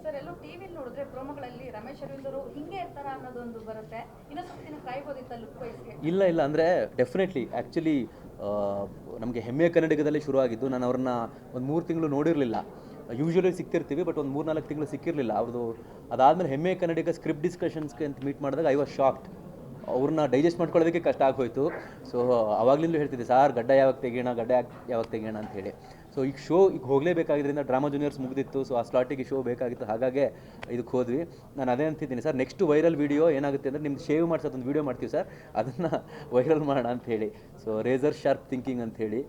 Sir ಎಲ್ಲೋ ಟಿವಿಲಿ ನೋಡಿದ್ರೆ ಪ್ರೋಮೋಗಳಲ್ಲಿ ರಮೇಶ್ ಅರವಿಂದ್ ಅವರು ಹಿಂಗೆ ಇರ್ತಾರ ಅನ್ನೋದೊಂದು ಬರುತ್ತೆ. ಇನ್ನೊಂದು ಸ್ವಲ್ಪ ದಿನ ಕಾಯ್ಬೋದಿತ್ತ ಲುಕ್ ವೈಸ್ಗೆ? ಇಲ್ಲ ಅಂದರೆ ಡೆಫಿನೆಟ್ಲಿ ಆ್ಯಕ್ಚುಲಿ ನಮಗೆ ಹೆಮ್ಮೆಯ ಕನ್ನಡಿಗದಲ್ಲಿ ಶುರುವಾಗಿದ್ದು. ನಾನು ಅವ್ರನ್ನ ಒಂದು 3 ತಿಂಗಳು ನೋಡಿರಲಿಲ್ಲ. ಯೂಶ್ವಲಿ ಸಿಗ್ತಿರ್ತೀವಿ, ಬಟ್ ಒಂದು 3-4 ತಿಂಗಳು ಸಿಕ್ಕಿರಲಿಲ್ಲ ಅವ್ರದ್ದು. ಅದಾದಮೇಲೆ ಹೆಮ್ಮೆಯ ಕನ್ನಡಿಗ ಸ್ಕ್ರಿಪ್ಟ್ ಡಿಸ್ಕಷನ್ಸ್ಗೆ ಅಂತ ಮೀಟ್ ಮಾಡಿದಾಗ ಐ ವಾಸ್ ಶಾಕ್ಡ್. ಅವ್ರನ್ನ ಡೈಜೆಸ್ಟ್ ಮಾಡ್ಕೊಳ್ಳೋದಕ್ಕೆ ಕಷ್ಟ ಆಗೋಯ್ತು. ಸೊ ಅವಾಗಲಿಂದಲೂ ಹೇಳ್ತಿದ್ದೆ, ಸಾರ್ ಗಡ್ಡ ಯಾವಾಗ ತೆಗಿಯೋಣ ಯಾವಾಗ ತೆಗಿಯೋಣ ಅಂತ ಹೇಳಿ. ಸೊ ಈಗ ಶೋ ಈಗ ಹೋಗಲೇಬೇಕಾಗಿದ್ದರಿಂದ ಡ್ರಾಮಾ ಜೂನಿಯರ್ಸ್ ಮುಗಿದಿತ್ತು. ಸೊ ಆ ಸ್ಲಾಟಿಗೆ ಶೋ ಬೇಕಾಗಿತ್ತು, ಹಾಗಾಗಿ ಇದಕ್ಕೆ ಹೋದ್ವಿ. ನಾನು ಅದೇ ಅಂತಿದ್ದೀನಿ, ಸರ್ ನೆಕ್ಸ್ಟ್ ವೈರಲ್ ವೀಡಿಯೋ ಏನಾಗುತ್ತೆ ಅಂದರೆ ನಿಮ್ದು ಶೇವ್ ಮಾಡಿಸೋದೊಂದು ವೀಡಿಯೋ ಮಾಡ್ತೀವಿ ಸರ್, ಅದನ್ನು ವೈರಲ್ ಮಾಡೋಣ ಅಂಥೇಳಿ. ಸೊ ರೇಸರ್ ಶಾರ್ಪ್ ಥಿಂಕಿಂಗ್ ಅಂಥೇಳಿ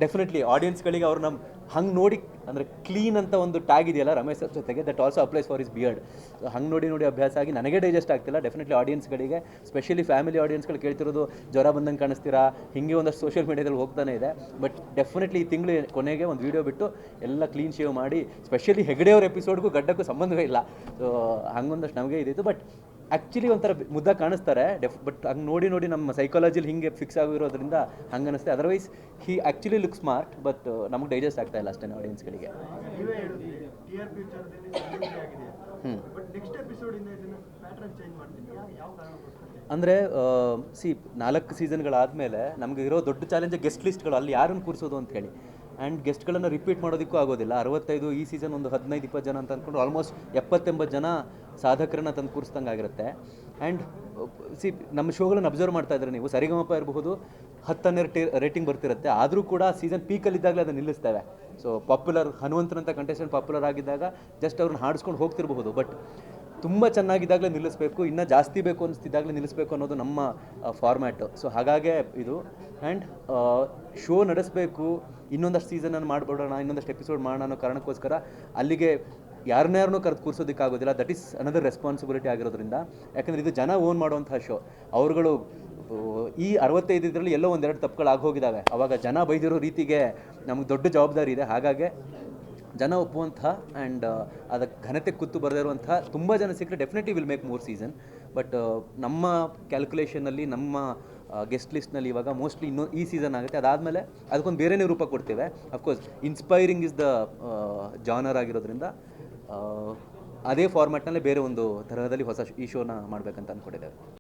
ಡೆಫಿನೆಟ್ಲಿ ಆಡಿಯನ್ಸ್ಗಳಿಗೆ ಅವ್ರನ್ನ ಹಂಗೆ ನೋಡಿ, ಅಂದರೆ ಕ್ಲೀನ್ ಅಂತ ಒಂದು ಟ್ಯಾಗ್ ಇದೆಯಲ್ಲ ರಮೇಶ್ ಸರ್ ಜೊತೆಗೆ, that also applies for is beard. So ಹಂಗೆ ನೋಡಿ ಅಭ್ಯಾಸ ಆಗಿ ನನಗೆ ಡೈಜೆಸ್ಟ್ ಆಗ್ತಿಲ್ಲ. ಡೆಫಿನೆಟ್ಲಿ ಆಡಿಯನ್ಸ್ಗಳಿಗೆ, ಸ್ಪೆಷಲಿ ಫ್ಯಾಮಿಲಿ ಆಡಿಯನ್ಸ್ಗಳು ಕೇಳ್ತಿರೋದು ಜ್ವರ ಬಂದಂಗೆ ಕಾಣಿಸ್ತೀರಾ, ಹೀಗೆ ಒಂದಷ್ಟು ಸೋಷಿಯಲ್ ಮೀಡಿಯಾದಲ್ಲಿ ಹೋಗ್ತಾನೆ ಇದೆ. ಬಟ್ ಡೆಫಿನೆಟ್ಲಿ ಈ ತಿಂಗಳು ಕೊನೆಗೆ ಒಂದು ವೀಡಿಯೋ ಬಿಟ್ಟು ಎಲ್ಲ ಕ್ಲೀನ್ ಶೇವ್ ಮಾಡಿ, ಸ್ಪೆಷಲಿ ಹೆಗ್ಡೆಯವ್ರ ಎಪಿಸೋಡ್ಗೂ ಗಡ್ಡಕ್ಕೂ ಸಂಬಂಧವೇ ಇಲ್ಲ. ಸೊ ಹಂಗೊಂದಷ್ಟು ನಮಗೆ ಇದಿತ್ತು. ಬಟ್ ಆ್ಯಕ್ಚುಲಿ ಒಂಥರ ಮುದ್ದಾಗಿ ಕಾಣಿಸ್ತಾರೆ ಬಟ್ ಹಂಗೆ ನೋಡಿ ನಮ್ಮ ಸೈಕಾಲಜಿಲಿ ಹಿಂಗೆ ಫಿಕ್ಸ್ ಆಗಿರೋದ್ರಿಂದ ಹಂಗೆ ಅನಿಸುತ್ತೆ. Otherwise he actually look smart, but ನಮಗೆ ಡೈಜೆಸ್ಟ್ ಆಗ್ತಾ ಇಲ್ಲ ಅಷ್ಟೇ ಆಡಿಯನ್ಸ್ಗಳಿಗೆ. ಅಂದರೆ 4 ಸೀಸನ್ಗಳಾದಮೇಲೆ ನಮಗೆ ಇರೋ ದೊಡ್ಡ ಚಾಲೆಂಜ್ ಗೆಸ್ಟ್ ಲಿಸ್ಟ್ಗಳು, ಅಲ್ಲಿ ಯಾರನ್ನು ಕೂರಿಸೋದು ಅಂತ ಹೇಳಿ. ಆ್ಯಂಡ್ ಗೆಸ್ಟ್ಗಳನ್ನು ರಿಪೀಟ್ ಮಾಡೋದಕ್ಕೂ ಆಗೋದಿಲ್ಲ. 65 ಈ ಸೀಸನ್ ಒಂದು 15-20 ಜನ ಅಂತ ಅಂದ್ಕೊಂಡು ಆಲ್ಮೋಸ್ಟ್ 70-80 ಜನ ಸಾಧಕರನ್ನ ತಂದು ಕೂರಿಸ್ದಂಗೆ ಆಗಿರುತ್ತೆ. ಆ್ಯಂಡ್ ನಮ್ಮ ಶೋಗಳನ್ನು ಅಬ್ಸರ್ವ್ ಮಾಡ್ತಾ ಇದ್ದಾರೆ ನೀವು, ಸರಿಗಮಪ ಇರಬಹುದು 10-12 ರೇಟಿಂಗ್ ಬರ್ತಿರುತ್ತೆ, ಆದರೂ ಕೂಡ ಸೀಸನ್ ಪೀಕಲ್ಲಿದ್ದಾಗಲೇ ಅದನ್ನು ನಿಲ್ಲಿಸ್ತೇವೆ. ಸೊ ಪಾಪ್ಯುಲರ್ ಹನುಮಂತನಂತ ಕಂಟೆಸ್ಟೆಂಟ್ ಪಾಪ್ಯುಲರ್ ಆಗಿದ್ದಾಗ ಜಸ್ಟ್ ಅವ್ರನ್ನ ಹಾಡಿಸ್ಕೊಂಡು ಹೋಗ್ತಿರಬಹುದು, ಬಟ್ ತುಂಬ ಚೆನ್ನಾಗಿದ್ದಾಗಲೇ ನಿಲ್ಲಿಸಬೇಕು, ಇನ್ನೂ ಜಾಸ್ತಿ ಬೇಕು ಅನಿಸ್ತಿದ್ದಾಗಲೇ ನಿಲ್ಲಿಸಬೇಕು ಅನ್ನೋದು ನಮ್ಮ ಫಾರ್ಮ್ಯಾಟು. ಸೊ ಹಾಗಾಗೇ ಇದು. ಆ್ಯಂಡ್ ಶೋ ನಡೆಸಬೇಕು, ಇನ್ನೊಂದಷ್ಟು ಸೀಸನನ್ನು ಮಾಡಿಬಿಡೋಣ, ಇನ್ನೊಂದಷ್ಟು ಎಪಿಸೋಡ್ ಮಾಡೋಣ ಅನ್ನೋ ಕಾರಣಕ್ಕೋಸ್ಕರ ಅಲ್ಲಿಗೆ ಯಾರನ್ನಾರನ್ನೂ ಕರೆದು ಕೂರಿಸೋದಕ್ಕಾಗೋದಿಲ್ಲ. ದಟ್ ಈಸ್ ಅನದರ್ ರೆಸ್ಪಾನ್ಸಿಬಿಲಿಟಿ ಆಗಿರೋದ್ರಿಂದ. ಯಾಕಂದರೆ ಇದು ಜನ ಓನ್ ಮಾಡುವಂಥ ಶೋ. ಅವ್ರುಗಳು ಈ 65 ಇದರಲ್ಲಿ ಎಲ್ಲೋ 1-2 ತಪ್ಪುಗಳಾಗೋಗಿದ್ದಾವೆ. ಆವಾಗ ಜನ ಬೈದಿರೋ ರೀತಿಗೆ ನಮಗೆ ದೊಡ್ಡ ಜವಾಬ್ದಾರಿ ಇದೆ. ಹಾಗಾಗಿ ಜನ ಒಪ್ಪುವಂಥ ಆ್ಯಂಡ್ ಅದಕ್ಕೆ ಘನತೆ ಕೂತು ಬರೆದಿರುವಂಥ ತುಂಬ ಜನ ಸಿಕ್ಕರೆ definitely will make 3 season. But ನಮ್ಮ ಕ್ಯಾಲ್ಕುಲೇಷನಲ್ಲಿ, ನಮ್ಮ ಗೆಸ್ಟ್ ಲಿಸ್ಟ್ನಲ್ಲಿ ಇವಾಗ ಮೋಸ್ಟ್ಲಿ ಇನ್ನೂ ಈ ಸೀಸನ್ ಆಗುತ್ತೆ. ಅದಾದಮೇಲೆ ಅದಕ್ಕೊಂದು ಬೇರೆಯೇ ರೂಪ ಕೊಡ್ತೇವೆ. Of course inspiring is the genre ಆಗಿರೋದ್ರಿಂದ ಅದೇ ಫಾರ್ಮ್ಯಾಟ್ನಲ್ಲೇ ಬೇರೆ ಒಂದು ತರಹದಲ್ಲಿ ಹೊಸ ಈ ಶೋನ ಮಾಡಬೇಕಂತ ಅಂದ್ಕೊಂಡಿದ್ದೇವೆ.